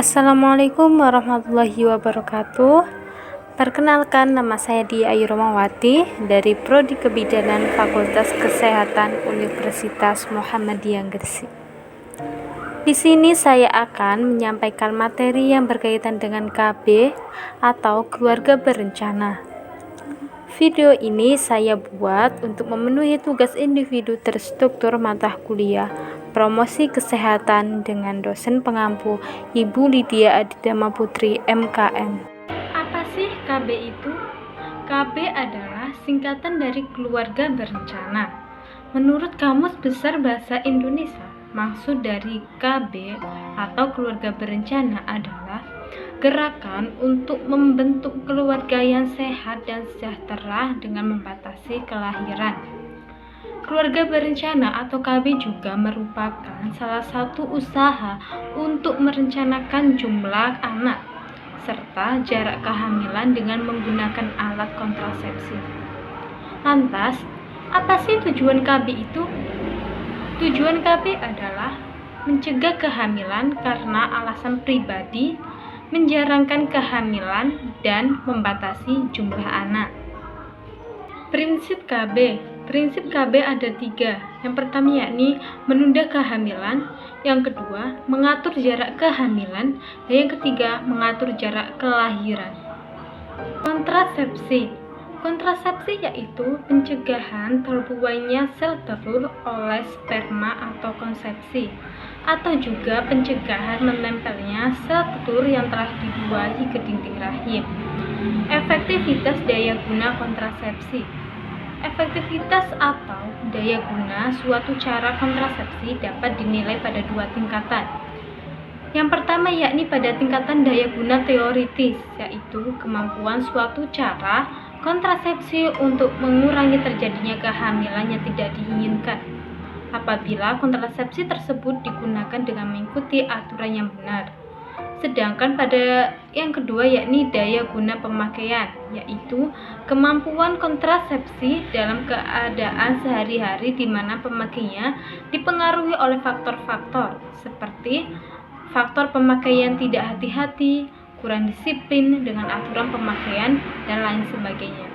Assalamualaikum warahmatullahi wabarakatuh. Perkenalkan, nama saya Dia Ayu Romawati dari Prodi Kebidanan Fakultas Kesehatan Universitas Muhammadiyah Gresik. Di sini saya akan menyampaikan materi yang berkaitan dengan KB atau keluarga berencana. Video ini saya buat untuk memenuhi tugas individu terstruktur mata kuliah Promosi Kesehatan dengan dosen pengampu Ibu Lydia Aditama Putri MKM. Apa sih KB itu? KB adalah singkatan dari keluarga berencana. Menurut Kamus Besar Bahasa Indonesia, maksud dari KB atau keluarga berencana adalah gerakan untuk membentuk keluarga yang sehat dan sejahtera dengan membatasi kelahiran. Keluarga berencana atau KB juga merupakan salah satu usaha untuk merencanakan jumlah anak serta jarak kehamilan dengan menggunakan alat kontrasepsi. Lantas, apa sih tujuan KB itu? Tujuan KB adalah mencegah kehamilan karena alasan pribadi, menjarangkan kehamilan, dan membatasi jumlah anak. Prinsip KB ada 3. Yang pertama yakni menunda kehamilan, yang kedua mengatur jarak kehamilan, dan yang ketiga mengatur jarak kelahiran. Kontrasepsi yaitu pencegahan terbuainya sel telur oleh sperma atau konsepsi, atau juga pencegahan menempelnya sel telur yang telah dibuahi ke dinding rahim. Efektivitas daya guna kontrasepsi. Efektivitas atau daya guna suatu cara kontrasepsi dapat dinilai pada 2 tingkatan. Yang pertama yakni pada tingkatan daya guna teoritis, yaitu kemampuan suatu cara kontrasepsi untuk mengurangi terjadinya kehamilan yang tidak diinginkan apabila kontrasepsi tersebut digunakan dengan mengikuti aturan yang benar. Sedangkan pada yang kedua yakni daya guna pemakaian, yaitu kemampuan kontrasepsi dalam keadaan sehari-hari di mana pemakainya dipengaruhi oleh faktor-faktor seperti faktor pemakaian tidak hati-hati, kurang disiplin dengan aturan pemakaian, dan lain sebagainya.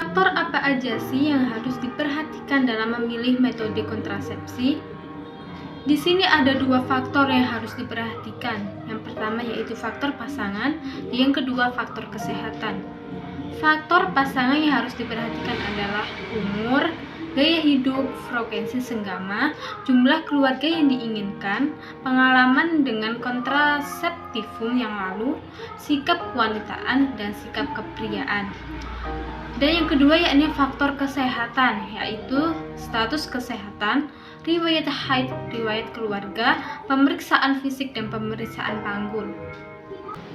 Faktor apa aja sih yang harus diperhatikan dalam memilih metode kontrasepsi? Di sini ada 2 faktor yang harus diperhatikan. Yang pertama yaitu faktor pasangan, dan yang kedua faktor kesehatan. Faktor pasangan yang harus diperhatikan adalah umur, gaya hidup, frekuensi senggama, jumlah keluarga yang diinginkan, pengalaman dengan kontraseptifum yang lalu, sikap kewanitaan, dan sikap kepriaan. Dan yang kedua yakni faktor kesehatan, yaitu status kesehatan, riwayat haid, riwayat keluarga, pemeriksaan fisik, dan pemeriksaan panggul.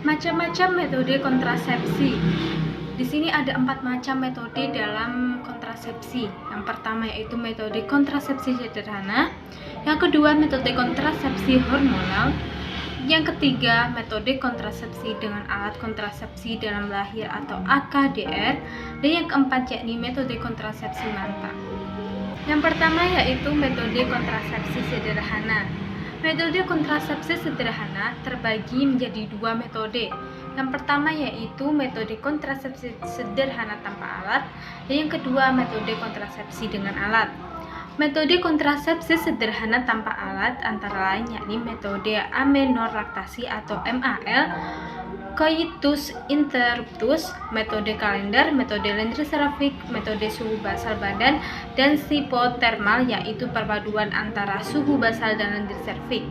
Macam-macam metode kontrasepsi. Di sini ada 4 macam metode dalam kontrasepsi. Yang pertama yaitu metode kontrasepsi sederhana, yang kedua metode kontrasepsi hormonal, yang ketiga metode kontrasepsi dengan alat kontrasepsi dalam lahir atau AKDR, dan yang keempat yakni metode kontrasepsi manta. Yang pertama yaitu metode kontrasepsi sederhana. Metode kontrasepsi sederhana terbagi menjadi 2 metode. Yang pertama yaitu metode kontrasepsi sederhana tanpa alat, dan yang kedua metode kontrasepsi dengan alat. Metode kontrasepsi sederhana tanpa alat antara lain yakni metode amenorlaktasi atau MAL, coitus interruptus, metode kalender, metode Landry Cervic, metode suhu basal badan, dan hipotermal yaitu perpaduan antara suhu basal dan Landry Cervic.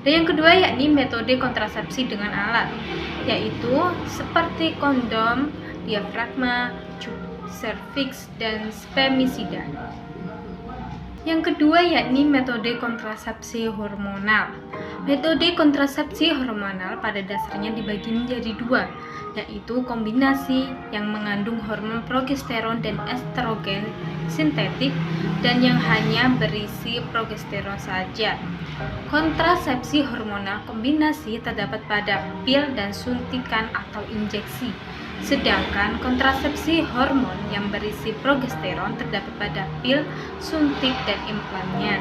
Dan yang kedua yakni metode kontrasepsi dengan alat, yaitu seperti kondom, diafragma, cervix, dan spermisida. Yang kedua yakni metode kontrasepsi hormonal. Metode kontrasepsi hormonal pada dasarnya dibagi menjadi 2, yaitu kombinasi yang mengandung hormon progesteron dan estrogen sintetik, dan yang hanya berisi progesteron saja. Kontrasepsi hormonal kombinasi terdapat pada pil dan suntikan atau injeksi. Sedangkan kontrasepsi hormon yang berisi progesteron terdapat pada pil, suntik, dan implannya.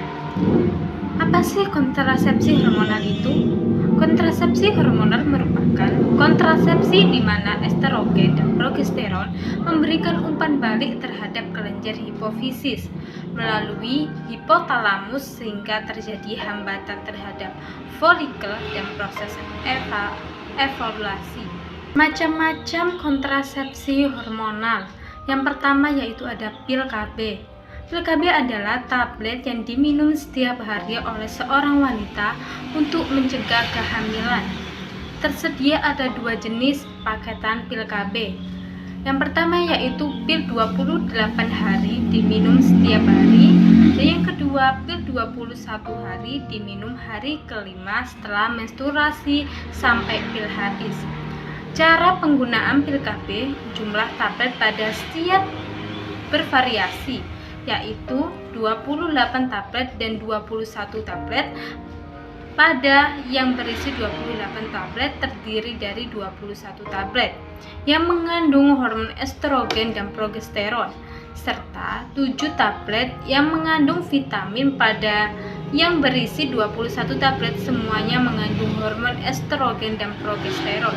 Apa sih kontrasepsi hormonal itu? Kontrasepsi hormonal merupakan kontrasepsi di mana estrogen dan progesteron memberikan umpan balik terhadap kelenjar hipofisis melalui hipotalamus sehingga terjadi hambatan terhadap folikel dan proses evaluasi. Macam-macam kontrasepsi hormonal. Yang pertama yaitu ada pil KB. Pil KB adalah tablet yang diminum setiap hari oleh seorang wanita untuk mencegah kehamilan. Tersedia ada dua jenis paketan pil KB. Yang pertama yaitu pil 28 hari diminum setiap hari, dan yang kedua pil 21 hari diminum hari kelima setelah menstruasi sampai pil habis. Cara penggunaan pil KB, jumlah tablet pada setiap bervariasi, yaitu 28 tablet dan 21 tablet. Pada yang berisi 28 tablet terdiri dari 21 tablet yang mengandung hormon estrogen dan progesteron, serta 7 tablet yang mengandung vitamin. Pada yang berisi 21 tablet semuanya mengandung hormon estrogen dan progesteron.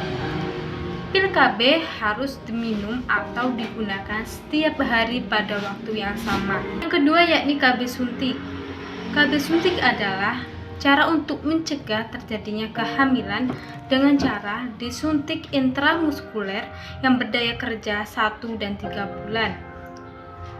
Pil KB harus diminum atau digunakan setiap hari pada waktu yang sama. Yang kedua yakni KB suntik. KB suntik adalah cara untuk mencegah terjadinya kehamilan dengan cara disuntik intramuskuler yang berdaya kerja 1 dan 3 bulan.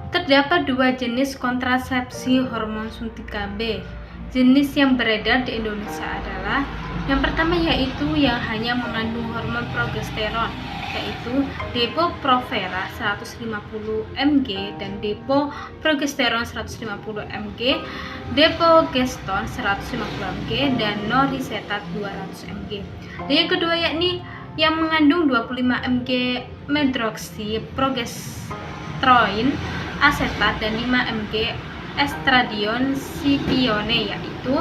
Terdapat dua jenis kontrasepsi hormon suntik KB. Jenis yang beredar di Indonesia adalah yang pertama yaitu yang hanya mengandung hormon progesteron, yaitu Depo-Provera 150 mg dan Depo-Progesteron 150 mg, Depo-Geston 150 mg, dan Noricetat 200 mg. Dan yang kedua yakni yang mengandung 25 mg medroxyprogesterone asetat dan 5 mg estradiol sipione yaitu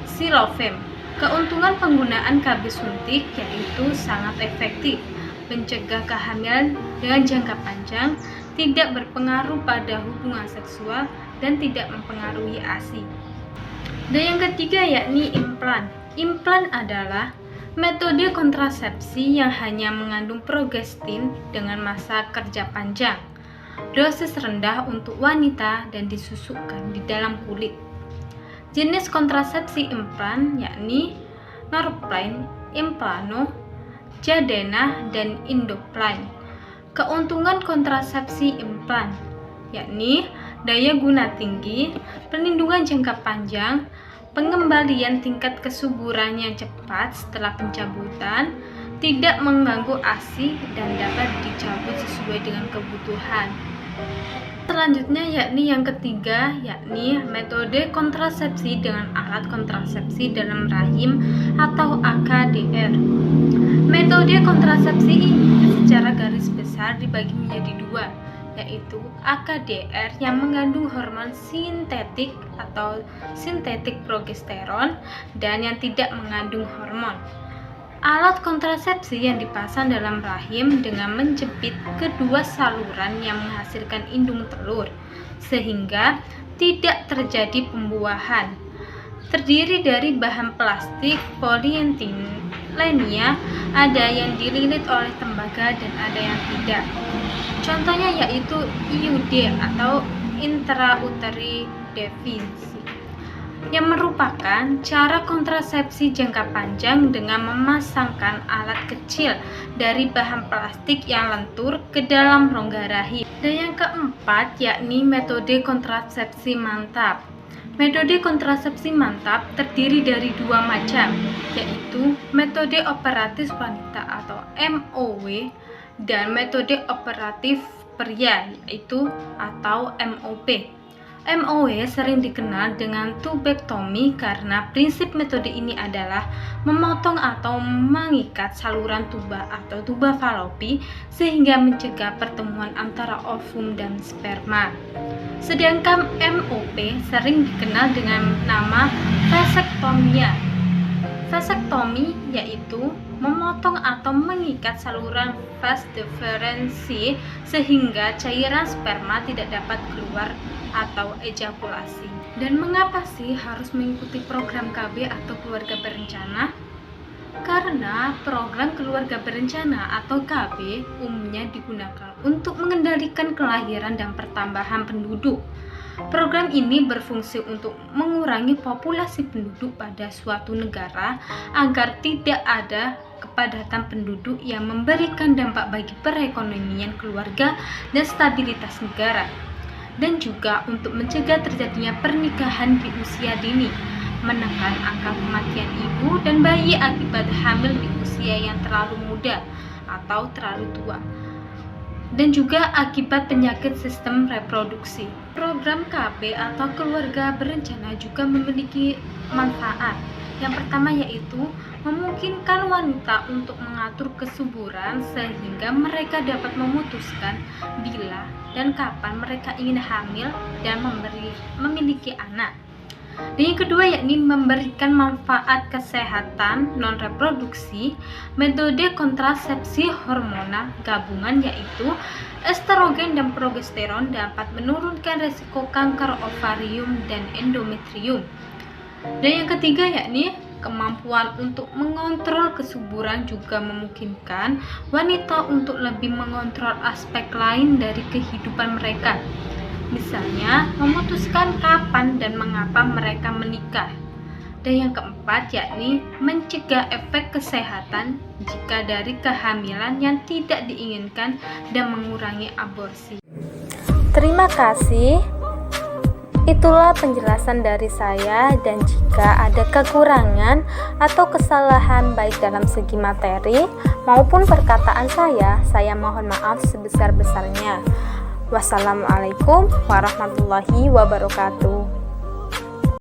Silofem. Keuntungan penggunaan KB suntik yaitu sangat efektif, mencegah kehamilan dengan jangka panjang, tidak berpengaruh pada hubungan seksual, dan tidak mempengaruhi ASI. Dan yang ketiga yakni implan. Implan adalah metode kontrasepsi yang hanya mengandung progestin dengan masa kerja panjang, dosis rendah untuk wanita, dan disusukkan di dalam kulit. Jenis kontrasepsi implan yakni Norplan, Implano, Jadena, dan Indoplan. Keuntungan kontrasepsi implan yakni daya guna tinggi, perlindungan jangka panjang, pengembalian tingkat kesuburan yang cepat setelah pencabutan, tidak mengganggu ASI, dan dapat dicabut sesuai dengan kebutuhan. Selanjutnya yakni yang ketiga yakni metode kontrasepsi dengan alat kontrasepsi dalam rahim atau AKDR. Metode kontrasepsi ini secara garis besar dibagi menjadi dua, yaitu AKDR yang mengandung hormon sintetik atau sintetik progesteron dan yang tidak mengandung hormon. Alat kontrasepsi yang dipasang dalam rahim dengan menjepit kedua saluran yang menghasilkan indung telur sehingga tidak terjadi pembuahan. Terdiri dari bahan plastik polietilennya, ada yang dililit oleh tembaga dan ada yang tidak. Contohnya yaitu IUD atau intrauterine device, yang merupakan cara kontrasepsi jangka panjang dengan memasangkan alat kecil dari bahan plastik yang lentur ke dalam rongga rahim. Dan yang keempat yakni metode kontrasepsi mantap. Metode kontrasepsi mantap terdiri dari dua macam, yaitu metode operatif wanita atau MOW dan metode operatif pria yaitu atau MOP. MOW sering dikenal dengan tubektomi karena prinsip metode ini adalah memotong atau mengikat saluran tuba atau tuba falopi sehingga mencegah pertemuan antara ovum dan sperma. Sedangkan MOP sering dikenal dengan nama vasektomia. Vasektomi yaitu memotong atau mengikat saluran vas deferensi sehingga cairan sperma tidak dapat keluar atau ejakulasi. Dan mengapa sih harus mengikuti program KB atau keluarga berencana? Karena program keluarga berencana atau KB umumnya digunakan untuk mengendalikan kelahiran dan pertambahan penduduk. Program ini berfungsi untuk mengurangi populasi penduduk pada suatu negara agar tidak ada kepadatan penduduk yang memberikan dampak bagi perekonomian keluarga dan stabilitas negara. Dan juga untuk mencegah terjadinya pernikahan di usia dini, menekan angka kematian ibu dan bayi akibat hamil di usia yang terlalu muda atau terlalu tua, dan juga akibat penyakit sistem reproduksi. Program KB atau keluarga berencana juga memiliki manfaat. Yang pertama yaitu memungkinkan wanita untuk mengatur kesuburan sehingga mereka dapat memutuskan bila dan kapan mereka ingin hamil dan memiliki anak. Dan yang kedua yakni memberikan manfaat kesehatan non-reproduksi. Metode kontrasepsi hormonal gabungan yaitu estrogen dan progesteron dapat menurunkan risiko kanker ovarium dan endometrium. Dan yang ketiga yakni kemampuan untuk mengontrol kesuburan juga memungkinkan wanita untuk lebih mengontrol aspek lain dari kehidupan mereka. Misalnya, memutuskan kapan dan mengapa mereka menikah. Dan yang keempat yakni mencegah efek kesehatan jika dari kehamilan yang tidak diinginkan dan mengurangi aborsi. Terima kasih. Itulah penjelasan dari saya, dan jika ada kekurangan atau kesalahan baik dalam segi materi maupun perkataan saya mohon maaf sebesar-besarnya. Wassalamualaikum warahmatullahi wabarakatuh.